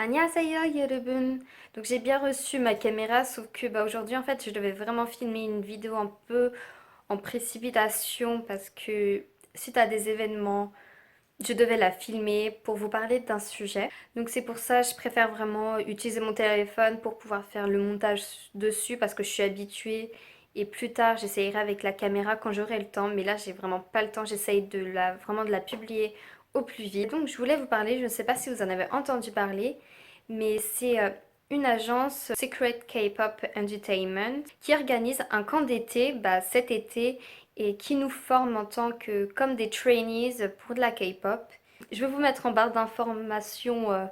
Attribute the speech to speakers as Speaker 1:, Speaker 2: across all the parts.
Speaker 1: Annyeonghaseyo yorobun. Donc j'ai bien reçu ma caméra, sauf que aujourd'hui en fait je devais vraiment filmer une vidéo un peu en précipitation parce que suite à des événements, je devais la filmer pour vous parler d'un sujet. Donc c'est pour ça que je préfère vraiment utiliser mon téléphone pour pouvoir faire le montage dessus parce que je suis habituée. Et plus tard, j'essayerai avec la caméra quand j'aurai le temps. Mais là, j'ai vraiment pas le temps. J'essaye vraiment de la publier au plus vite. Donc je voulais vous parler, je ne sais pas si vous en avez entendu parler, mais c'est une agence Secret K-Pop Entertainment qui organise un camp d'été cet été et qui nous forme en tant que comme des trainees pour de la K-pop. Je vais vous mettre en barre d'informations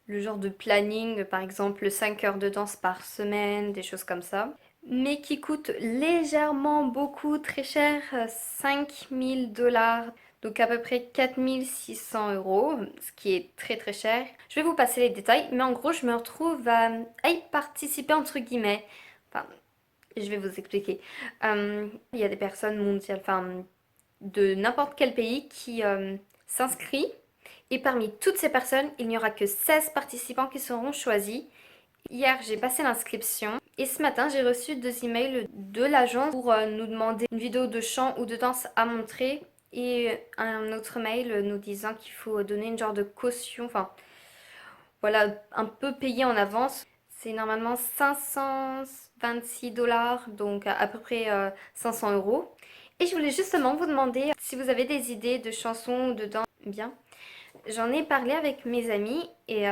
Speaker 1: le genre de planning, par exemple 5 heures de danse par semaine, des choses comme ça. Mais qui coûte légèrement beaucoup, très cher, 5 000 $, donc à peu près 4 600 €, ce qui est très très cher. Je vais vous passer les détails, mais en gros je me retrouve à y participer entre guillemets. Enfin, je vais vous expliquer. Il y a des personnes mondiales, enfin de n'importe quel pays qui s'inscrit. Et parmi toutes ces personnes, il n'y aura que 16 participants qui seront choisis. Hier, j'ai passé l'inscription et ce matin, j'ai reçu 2 emails de l'agence pour nous demander une vidéo de chant ou de danse à montrer et un autre mail nous disant qu'il faut donner une genre de caution, enfin voilà, un peu payé en avance. C'est normalement 526 $, donc à peu près 500 €. Et je voulais justement vous demander si vous avez des idées de chansons ou de danse. Bien, j'en ai parlé avec mes amis et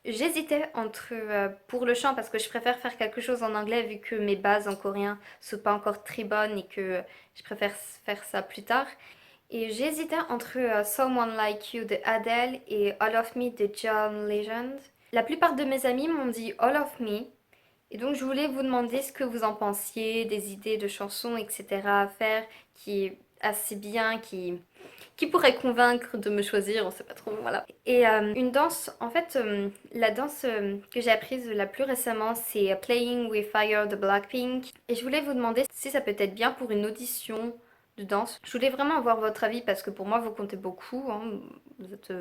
Speaker 1: j'hésitais entre pour le chant parce que je préfère faire quelque chose en anglais vu que mes bases en coréen sont pas encore très bonnes et que je préfère faire ça plus tard. Et j'hésitais entre Someone Like You de Adele et All of Me de John Legend. La plupart de mes amis m'ont dit All of Me. Et donc je voulais vous demander ce que vous en pensiez, des idées de chansons, etc. à faire qui est assez bien, qui pourrait convaincre de me choisir, on sait pas trop, voilà. Et une danse, en fait, la danse que j'ai apprise la plus récemment, c'est Playing with Fire de Blackpink. Et je voulais vous demander si ça peut être bien pour une audition de danse. Je voulais vraiment avoir votre avis parce que pour moi, vous comptez beaucoup, hein. Vous êtes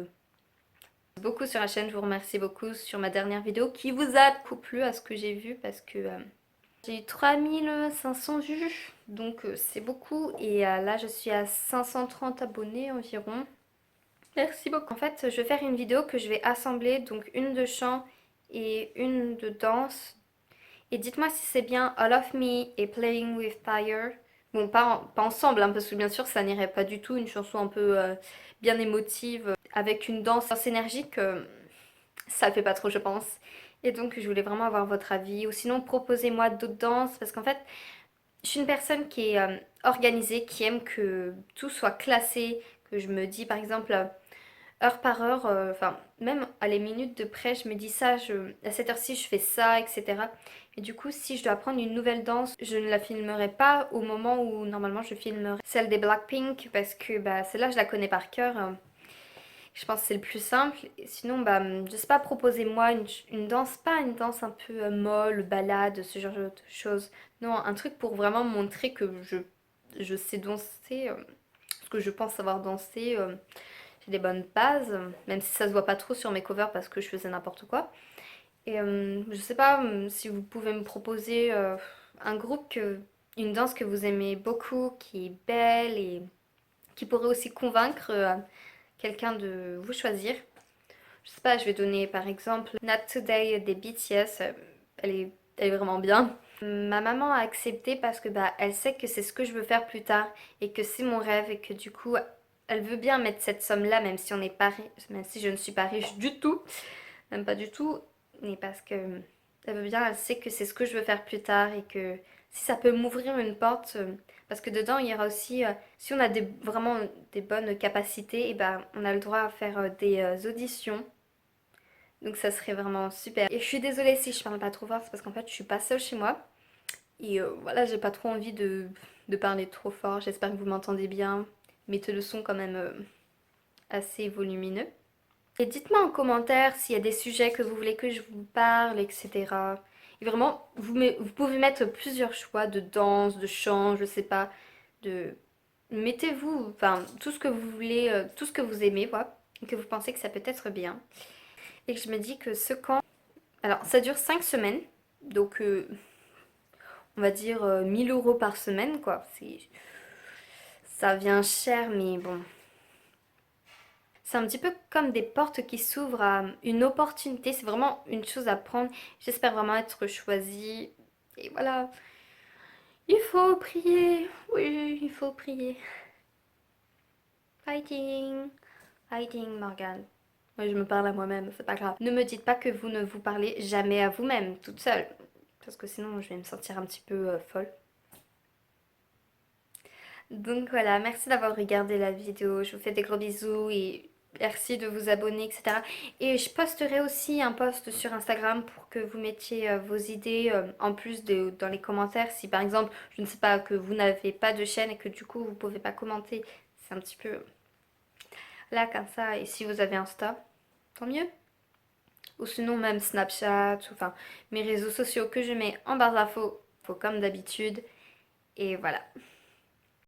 Speaker 1: beaucoup sur la chaîne, je vous remercie beaucoup sur ma dernière vidéo qui vous a beaucoup plu à ce que j'ai vu parce que j'ai eu 3500 vues, donc c'est beaucoup et là je suis à 530 abonnés environ. Merci beaucoup. En fait, je vais faire une vidéo que je vais assembler, donc une de chant et une de danse. Et dites-moi si c'est bien All of Me et Playing with Fire. Bon, pas ensemble, hein, parce que bien sûr ça n'irait pas du tout, une chanson un peu bien émotive, avec une danse assez énergique, ça le fait pas trop je pense. Et donc je voulais vraiment avoir votre avis, ou sinon proposez-moi d'autres danses, parce qu'en fait je suis une personne qui est organisée, qui aime que tout soit classé, que je me dis par exemple heure par heure, enfin même à les minutes de près, je me dis ça, à cette heure-ci je fais ça, etc. Et du coup, si je dois apprendre une nouvelle danse, je ne la filmerai pas au moment où normalement je filmerai celle des Blackpink parce que celle-là je la connais par cœur. Je pense que c'est le plus simple. Et sinon, je sais pas, proposez-moi une danse, pas une danse un peu molle, balade, ce genre de choses. Non, un truc pour vraiment montrer que je sais danser, ce que je pense savoir danser. J'ai des bonnes bases, même si ça se voit pas trop sur mes covers parce que je faisais n'importe quoi. Et je sais pas si vous pouvez me proposer un groupe une danse que vous aimez beaucoup, qui est belle et qui pourrait aussi convaincre quelqu'un de vous choisir. Je sais pas, je vais donner par exemple Not Today des BTS, elle est vraiment bien. Ma maman a accepté parce que elle sait que c'est ce que je veux faire plus tard et que c'est mon rêve et que du coup elle veut bien mettre cette somme-là même si on n'est pas même si je ne suis pas riche du tout, même pas du tout, mais parce que elle veut bien, elle sait que c'est ce que je veux faire plus tard et que si ça peut m'ouvrir une porte, parce que dedans il y aura aussi, si on a vraiment des bonnes capacités, et on a le droit à faire des auditions. Donc ça serait vraiment super. Et je suis désolée si je parle pas trop fort, c'est parce qu'en fait je suis pas seule chez moi. Et voilà, j'ai pas trop envie de parler trop fort. J'espère que vous m'entendez bien. Mettez le son quand même assez volumineux. Et dites-moi en commentaire s'il y a des sujets que vous voulez que je vous parle, etc. Et vraiment, vous pouvez mettre plusieurs choix de danse, de chant, je sais pas, de... Mettez-vous, enfin, tout ce que vous voulez, tout ce que vous aimez, voilà, et que vous pensez que ça peut être bien. et que je me dis que ce camp, alors ça dure 5 semaines, donc on va dire 1 000 € par semaine quoi. Ça vient cher mais bon. C'est un petit peu comme des portes qui s'ouvrent à une opportunité, c'est vraiment une chose à prendre. J'espère vraiment être choisie. Et voilà, il faut prier, oui, il faut prier. Fighting, fighting Morgane. Moi je me parle à moi-même, c'est pas grave. Ne me dites pas que vous ne vous parlez jamais à vous-même, toute seule. Parce que sinon je vais me sentir un petit peu folle. Donc voilà, merci d'avoir regardé la vidéo. Je vous fais des gros bisous et merci de vous abonner, etc. Et je posterai aussi un post sur Instagram pour que vous mettiez vos idées en plus dans les commentaires. Si par exemple, je ne sais pas, que vous n'avez pas de chaîne et que du coup vous pouvez pas commenter, c'est un petit peu là comme ça. Et si vous avez Insta, tant mieux. Ou sinon même Snapchat, enfin mes réseaux sociaux que je mets en barre d'infos, comme d'habitude. Et voilà.